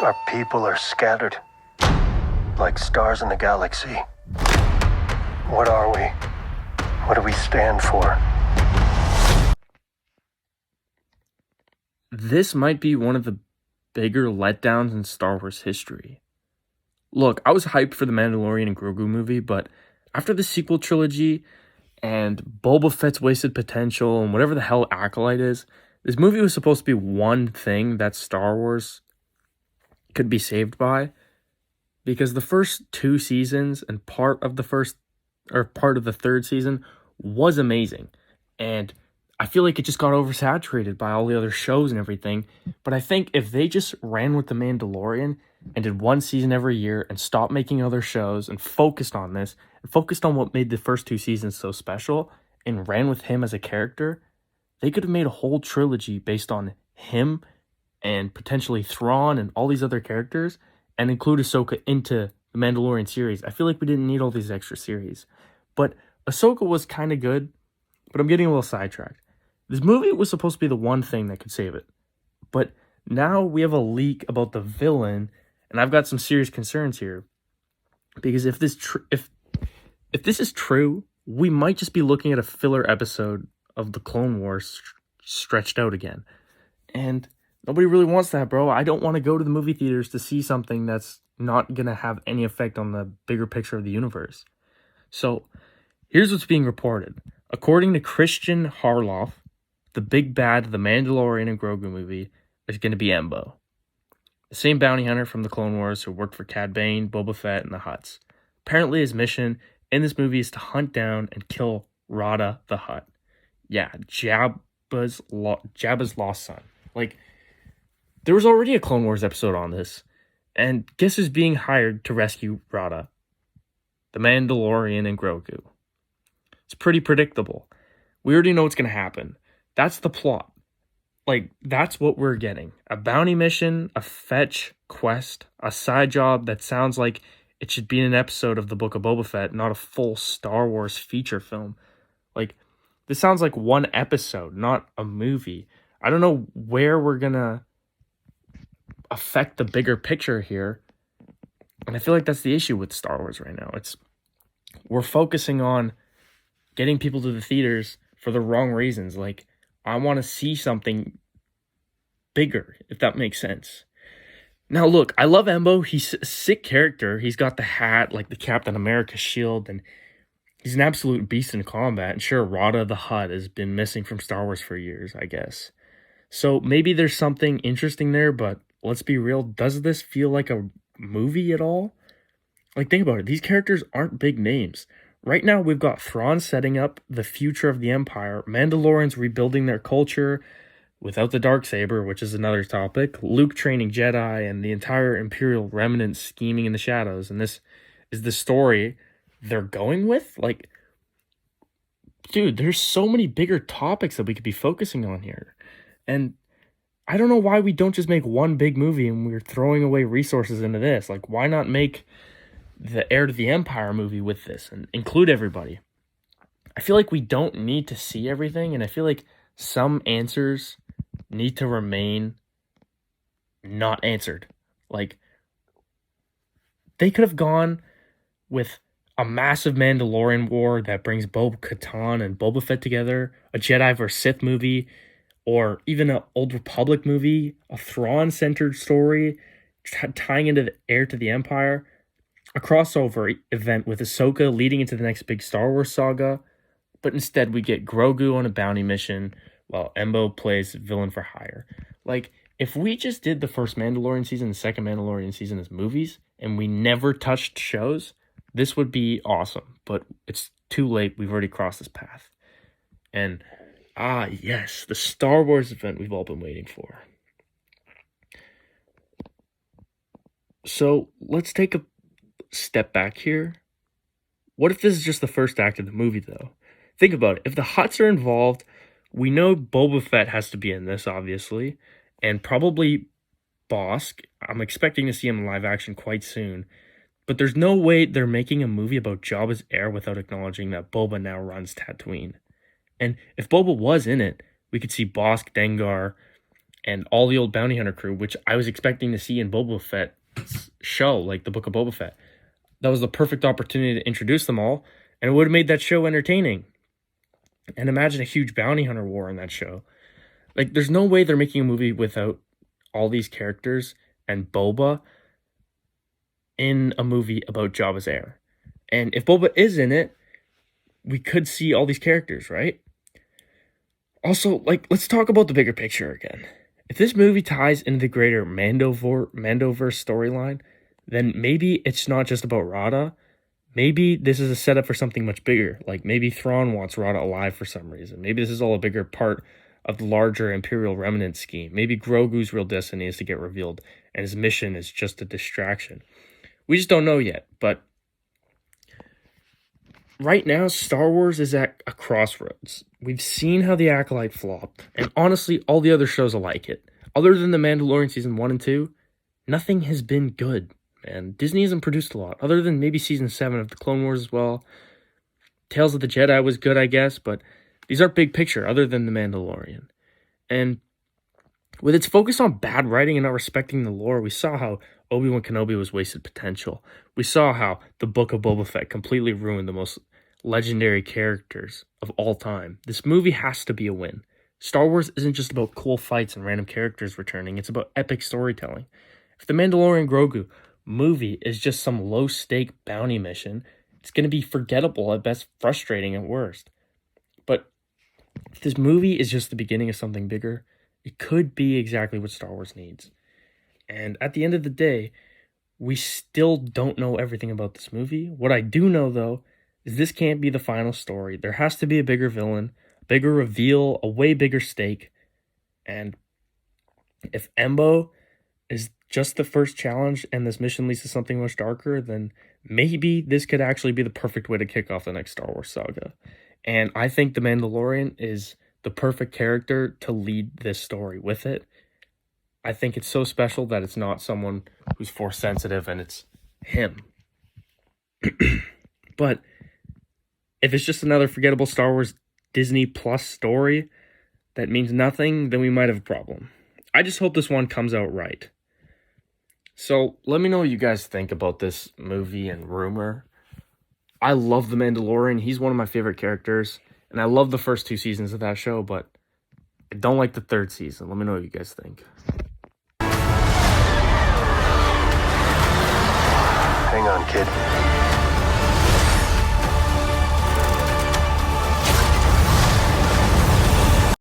Our people are scattered, like stars in the galaxy. What are we? What do we stand for? This might be one of the bigger letdowns in Star Wars history. Look, I was hyped for the Mandalorian and Grogu movie, but after the sequel trilogy and Boba Fett's wasted potential and whatever the hell Acolyte is, this movie was supposed to be one thing that Star Wars could be saved by, because the first two seasons and part of the third season was amazing, and I feel like it just got oversaturated by all the other shows and everything. But I think if they just ran with the Mandalorian and did one season every year and stopped making other shows and focused on this and focused on what made the first two seasons so special and ran with him as a character, they could have made a whole trilogy based on him and potentially Thrawn and all these other characters and include Ahsoka into the Mandalorian series. I feel like we didn't need all these extra series. But Ahsoka was kind of good, but I'm getting a little sidetracked. This movie was supposed to be the one thing that could save it. But now we have a leak about the villain, and I've got some serious concerns here. Because if this is true, we might just be looking at a filler episode of the Clone Wars stretched out again. And nobody really wants that, bro. I don't want to go to the movie theaters to see something that's not going to have any effect on the bigger picture of the universe. So, here's what's being reported. According to Christian Harloff, the big bad of the Mandalorian and Grogu movie is going to be Embo, the same bounty hunter from the Clone Wars who worked for Cad Bane, Boba Fett, and the Hutts. Apparently his mission in this movie is to hunt down and kill Ratta the Hutt. Yeah, Jabba's lost son. Like, there was already a Clone Wars episode on this, and guess who's being hired to rescue Ratta? The Mandalorian and Grogu. It's pretty predictable. We already know what's going to happen. That's the plot. Like, that's what we're getting. A bounty mission, a fetch quest, a side job that sounds like it should be in an episode of the Book of Boba Fett, not a full Star Wars feature film. Like, this sounds like one episode, not a movie. I don't know where we're going to affect the bigger picture here. And I feel like that's the issue with Star Wars right now. We're focusing on getting people to the theaters for the wrong reasons. Like, I want to see something bigger, if that makes sense. Now, look, I love Embo. He's a sick character. He's got the hat, like the Captain America shield, and he's an absolute beast in combat. And sure, Ratta the Hutt has been missing from Star Wars for years, I guess. So maybe there's something interesting there, but let's be real. Does this feel like a movie at all? Like, think about it. These characters aren't big names. Right now, we've got Thrawn setting up the future of the Empire, Mandalorians rebuilding their culture without the Darksaber, which is another topic, Luke training Jedi, and the entire Imperial remnant scheming in the shadows. And this is the story they're going with? Like, dude, there's so many bigger topics that we could be focusing on here. And I don't know why we don't just make one big movie and we're throwing away resources into this. Like, why not make the Heir to the Empire movie with this and include everybody? I feel like we don't need to see everything, and I feel like some answers need to remain not answered. Like, they could have gone with a massive Mandalorian war that brings Bo-Katan and Boba Fett together, a Jedi vs. Sith movie, or even an Old Republic movie, a Thrawn-centered story tying into the Heir to the Empire, a crossover event with Ahsoka leading into the next big Star Wars saga. But instead, we get Grogu on a bounty mission while Embo plays villain for hire. Like, if we just did the first Mandalorian season, the second Mandalorian season as movies, and we never touched shows, this would be awesome. But it's too late. We've already crossed this path. And, yes, the Star Wars event we've all been waiting for. So, let's take a step back here. What if this is just the first act of the movie, though? Think about it. If the Hutts are involved, we know Boba Fett has to be in this, obviously, and probably Bosk. I'm expecting to see him in live action quite soon. But there's no way they're making a movie about Jabba's heir without acknowledging that Boba now runs Tatooine. And if Boba was in it, we could see Bosk, Dengar, and all the old bounty hunter crew, which I was expecting to see in Boba Fett's show, like the Book of Boba Fett. That was the perfect opportunity to introduce them all, and it would have made that show entertaining. And imagine a huge bounty hunter war in that show. Like, there's no way they're making a movie without all these characters and Boba in a movie about Jabba's heir. And if Boba is in it, we could see all these characters, right? Also, like, let's talk about the bigger picture again. If this movie ties into the greater MandoVerse storyline, then maybe it's not just about Ratta. Maybe this is a setup for something much bigger. Like, maybe Thrawn wants Ratta alive for some reason. Maybe this is all a bigger part of the larger Imperial Remnant scheme. Maybe Grogu's real destiny is to get revealed, and his mission is just a distraction. We just don't know yet, but right now, Star Wars is at a crossroads. We've seen how The Acolyte flopped, and honestly, all the other shows are like it. Other than The Mandalorian Season 1 and 2, nothing has been good, man. Disney hasn't produced a lot, other than maybe Season 7 of The Clone Wars as well. Tales of the Jedi was good, I guess, but these aren't big picture, other than The Mandalorian. And with its focus on bad writing and not respecting the lore, we saw how Obi-Wan Kenobi was wasted potential. We saw how the Book of Boba Fett completely ruined the most legendary characters of all time. This movie has to be a win. Star Wars isn't just about cool fights and random characters returning. It's about epic storytelling. If the Mandalorian Grogu movie is just some low-stake bounty mission, it's going to be forgettable at best, frustrating at worst. But if this movie is just the beginning of something bigger, it could be exactly what Star Wars needs. And at the end of the day, we still don't know everything about this movie. What I do know, though, is this can't be the final story. There has to be a bigger villain, a bigger reveal, a way bigger stake. And if Embo is just the first challenge and this mission leads to something much darker, then maybe this could actually be the perfect way to kick off the next Star Wars saga. And I think The Mandalorian is the perfect character to lead this story with it. I think it's so special that it's not someone who's force sensitive and it's him. But if it's just another forgettable Star Wars Disney Plus story that means nothing, then we might have a problem. I just hope this one comes out right. So let me know what you guys think about this movie and rumor. I love The Mandalorian. He's one of my favorite characters. And I love the first 2 seasons of that show, but I don't like the 3rd season. Let me know what you guys think. Hang on, kid.